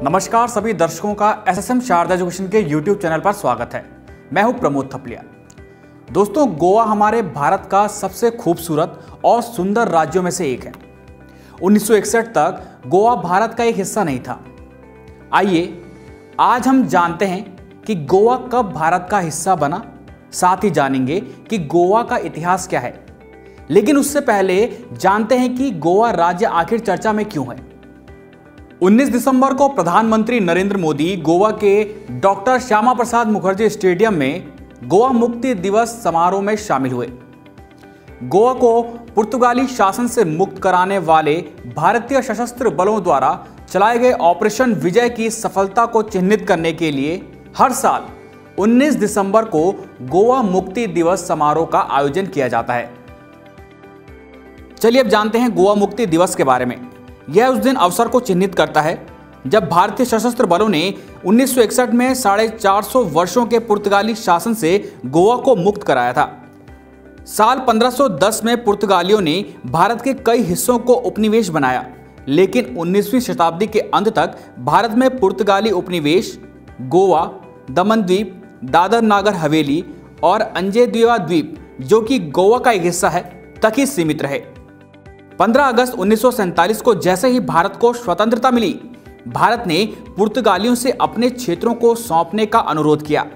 नमस्कार सभी दर्शकों का एसएसएम शारदा एजुकेशन के YouTube चैनल पर स्वागत है। मैं हूं प्रमोद थपलिया। दोस्तों, गोवा हमारे भारत का सबसे खूबसूरत और सुंदर राज्यों में से एक है। 1961 तक गोवा भारत का एक हिस्सा नहीं था। आइए आज हम जानते हैं कि गोवा कब भारत का हिस्सा बना, साथ ही जानेंगे कि गोवा का इतिहास क्या है। लेकिन उससे पहले जानते हैं कि गोवा राज्य आखिर चर्चा में क्यों है। 19 दिसंबर को प्रधानमंत्री नरेंद्र मोदी गोवा के डॉक्टर श्यामा प्रसाद मुखर्जी स्टेडियम में गोवा मुक्ति दिवस समारोह में शामिल हुए। गोवा को पुर्तगाली शासन से मुक्त कराने वाले भारतीय सशस्त्र बलों द्वारा चलाए गए ऑपरेशन विजय की सफलता को चिन्हित करने के लिए हर साल 19 दिसंबर को गोवा मुक्ति दिवस समारोह का आयोजन किया जाता है। चलिए अब जानते हैं गोवा मुक्ति दिवस के बारे में। यह उस दिन अवसर को चिन्हित करता है जब भारतीय सशस्त्र बलों ने 1961 में 450 वर्षों के पुर्तगाली शासन से गोवा को मुक्त कराया था। साल 1510 में पुर्तगालियों ने भारत के कई हिस्सों को उपनिवेश बनाया, लेकिन 19वीं शताब्दी के अंत तक भारत में पुर्तगाली उपनिवेश गोवा, दमन द्वीप, दादर नागर हवेली और अंजेदिवा द्वीप, जो कि गोवा का एक हिस्सा है, तक ही सीमित रहे। 15 अगस्त 1947 को जैसे ही भारत को स्वतंत्रता मिली, भारत ने पुर्तगालियों से अपने क्षेत्रों को सौंपने का अनुरोध किया,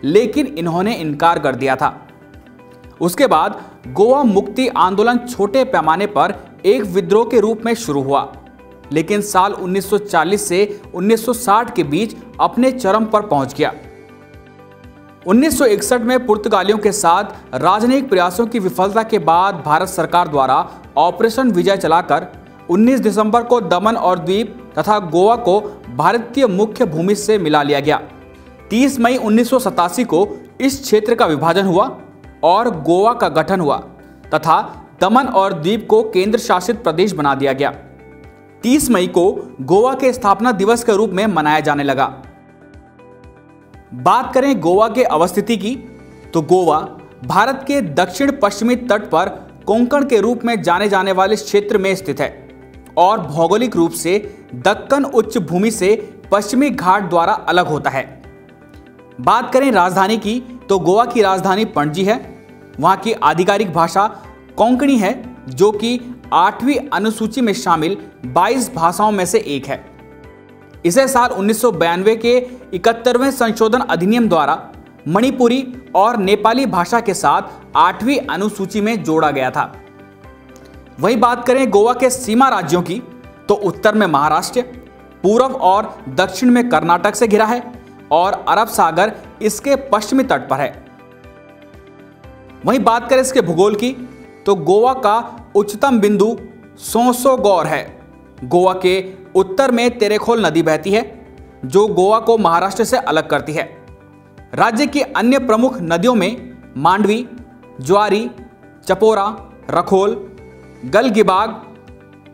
लेकिन इन्होंने इनकार कर दिया था। उसके बाद गोवा मुक्ति आंदोलन छोटे पैमाने पर एक विद्रोह के रूप में शुरू हुआ, लेकिन साल 1940 से 1960 के बीच अपने चरम पर पहुंच गया। 1961 में पुर्तगालियों के साथ राजनयिक प्रयासों की विफलता के बाद भारत सरकार द्वारा ऑपरेशन विजय चलाकर 19 दिसंबर को दमन और द्वीप तथा गोवा को भारतीय मुख्य भूमि से मिला लिया गया। 30 मई 1987 को इस क्षेत्र का विभाजन हुआ और गोवा का गठन हुआ तथा दमन और द्वीप को केंद्र शासित प्रदेश बना दिया गया। 30 मई को गोवा के स्थापना दिवस के रूप में मनाया जाने लगा। बात करें गोवा के अवस्थिति की, तो गोवा भारत के दक्षिण पश्चिमी तट पर कोंकण के रूप में जाने जाने वाले क्षेत्र में स्थित है और भौगोलिक रूप से दक्कन उच्च भूमि से पश्चिमी घाट द्वारा अलग होता है। बात करें राजधानी की, तो गोवा की राजधानी पणजी है। वहां की आधिकारिक भाषा कोंकणी है, जो कि 8वीं अनुसूची में शामिल 22 भाषाओं में से एक है। इसे साल 1992 के 71वें संशोधन अधिनियम द्वारा मणिपुरी और नेपाली भाषा के साथ 8वीं अनुसूची में जोड़ा गया था। वहीं बात करें गोवा के सीमा राज्यों की, तो उत्तर में महाराष्ट्र, पूर्व और दक्षिण में कर्नाटक से घिरा है और अरब सागर इसके पश्चिमी तट पर है। वहीं बात करें इसके भूगोल की, तो गोवा का उच्चतम बिंदु सोंसोगौर है। गोवा के उत्तर में तेरेखोल नदी बहती है, जो गोवा को महाराष्ट्र से अलग करती है। राज्य की अन्य प्रमुख नदियों में मांडवी, ज्वारी, चपोरा, रखोल, गलगिबाग,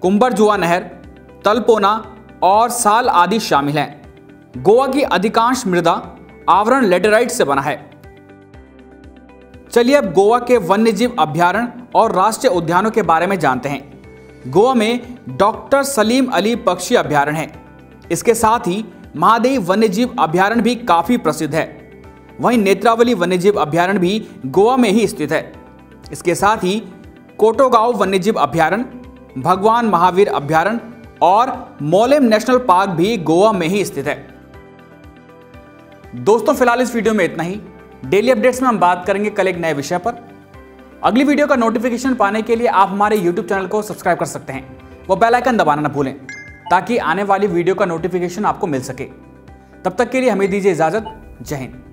कुंभरजुआ नहर, तलपोना और साल आदि शामिल हैं। गोवा की अधिकांश मृदा आवरण लेटेराइट से बना है। चलिए अब गोवा के वन्यजीव अभयारण्य और राष्ट्रीय उद्यानों के बारे में जानते हैं। गोवा में डॉक्टर सलीम अली पक्षी अभयारण्य है। इसके साथ ही महादेव वन्यजीव अभयारण्य भी काफी प्रसिद्ध है। वहीं नेत्रावली वन्यजीव अभयारण्य भी गोवा में ही स्थित है। इसके साथ ही कोटोगांव वन्यजीव अभयारण्य, भगवान महावीर अभयारण्य और मोलेम नेशनल पार्क भी गोवा में ही स्थित है। दोस्तों, फिलहाल इस वीडियो में इतना ही। डेली अपडेट्स में हम बात करेंगे कल एक नए विषय पर। अगली वीडियो का नोटिफिकेशन पाने के लिए आप हमारे YouTube चैनल को सब्सक्राइब कर सकते हैं। वो बेल आइकन दबाना न भूलें, ताकि आने वाली वीडियो का नोटिफिकेशन आपको मिल सके। तब तक के लिए हमें दीजिए इजाजत। जय हिंद।